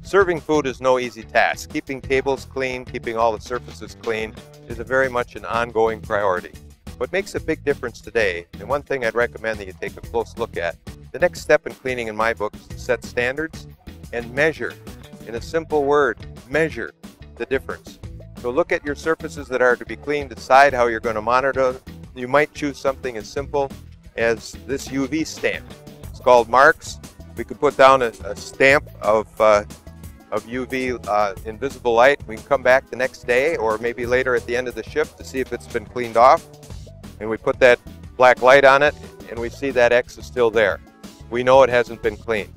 Serving food is no easy task. Keeping tables clean, keeping all the surfaces clean is very much an ongoing priority. What makes a big difference today, and one thing I'd recommend that you take a close look at, the next step in cleaning in my book is to set standards and measure. In a simple word, measure the difference. So look at your surfaces that are to be cleaned, decide how you're going to monitor them. You might choose something as simple as this UV stamp. It's called MarX. We could put down a stamp of UV invisible light. We can come back the next day or maybe later at the end of the shift to see if it's been cleaned off. And we put that black light on it and we see that X is still there. We know it hasn't been cleaned.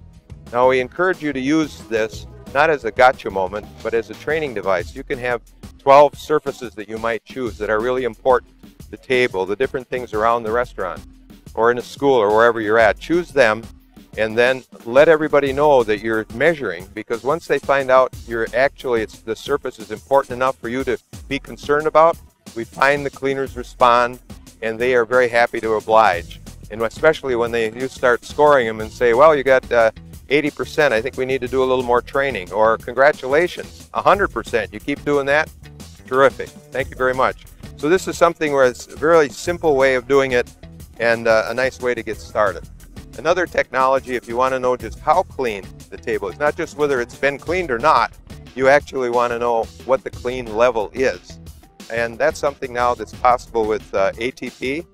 Now we encourage you to use this not as a gotcha moment, but as a training device. You can have 12 surfaces that you might choose that are really important. The table, the different things around the restaurant or in a school or wherever you're at. Choose them and then let everybody know that you're measuring, because once they find out the surface is important enough for you to be concerned about, we find the cleaners respond and they are very happy to oblige. And especially when you start scoring them and say, well, you got 80%, I think we need to do a little more training, or congratulations, 100%, you keep doing that, terrific, thank you very much. So this is something where it's a very simple way of doing it and a nice way to get started. Another technology, if you want to know just how clean the table is, not just whether it's been cleaned or not, you actually want to know what the clean level is. And that's something now that's possible with ATP.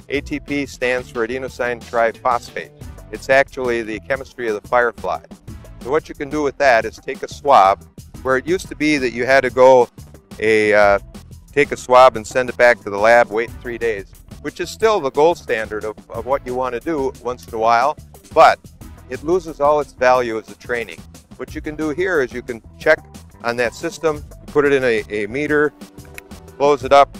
ATP stands for Adenosine Triphosphate. It's actually the chemistry of the firefly. So what you can do with that is take a swab, where it used to be that you had to go take a swab and send it back to the lab, wait 3 days, which is still the gold standard of what you want to do once in a while, but it loses all its value as a training. What you can do here is you can check on that system, put it in a meter, close it up,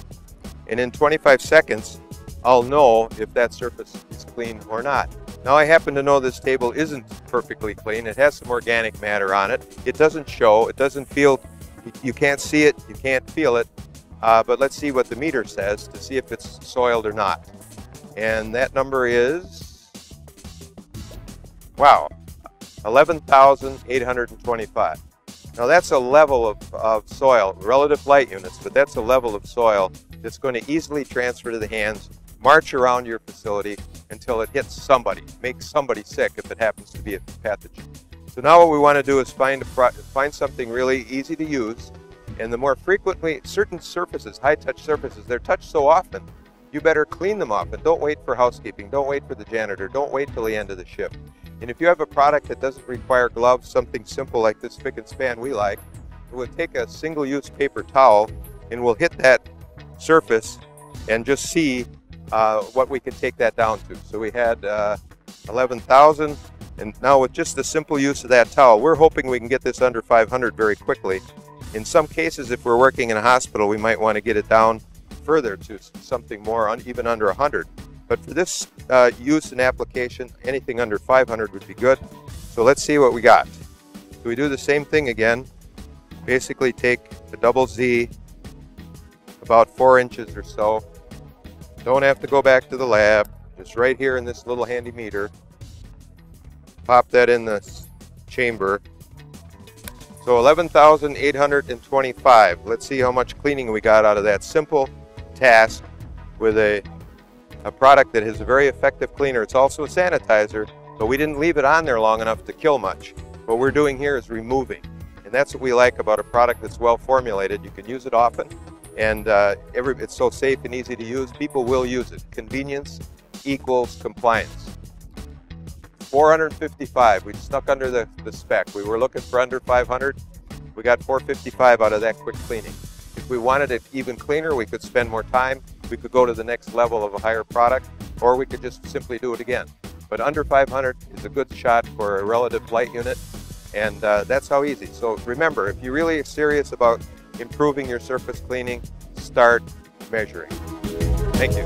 and in 25 seconds, I'll know if that surface is clean or not. Now I happen to know this table isn't perfectly clean. It has some organic matter on it. It doesn't show, it doesn't feel, you can't see it, you can't feel it. But let's see what the meter says to see if it's soiled or not. And that number is, wow, 11,825. Now that's a level of soil, relative light units, but that's a level of soil that's going to easily transfer to the hands, march around your facility until it hits somebody, makes somebody sick if it happens to be a pathogen. So now what we want to do is find something really easy to use. And the more frequently, certain surfaces, high-touch surfaces, they're touched so often, you better clean them often. Don't wait for housekeeping. Don't wait for the janitor. Don't wait till the end of the shift. And if you have a product that doesn't require gloves, something simple like this spick and span we like, we'll take a single-use paper towel and we'll hit that surface and just see what we can take that down to. So we had 11,000, and now with just the simple use of that towel, we're hoping we can get this under 500 very quickly. In some cases, if we're working in a hospital, we might want to get it down further to something more, even under 100. But for this use and application, anything under 500 would be good. So let's see what we got. So we do the same thing again. Basically take the double Z, about 4 inches or so. Don't have to go back to the lab, just right here in this little handy meter. Pop that in the chamber. So 11,825. Let's see how much cleaning we got out of that simple task with a product that is a very effective cleaner. It's also a sanitizer, but we didn't leave it on there long enough to kill much. What we're doing here is removing. And that's what we like about a product that's well formulated. You can use it often, and it's so safe and easy to use. People will use it. Convenience equals compliance. 455, we snuck under the spec. We were looking for under 500. We got 455 out of that quick cleaning. If we wanted it even cleaner, we could spend more time. We could go to the next level of a higher product, or we could just simply do it again. But under 500 is a good shot for a relative light unit, and that's how easy. So remember, if you're really serious about improving your surface cleaning, start measuring. Thank you.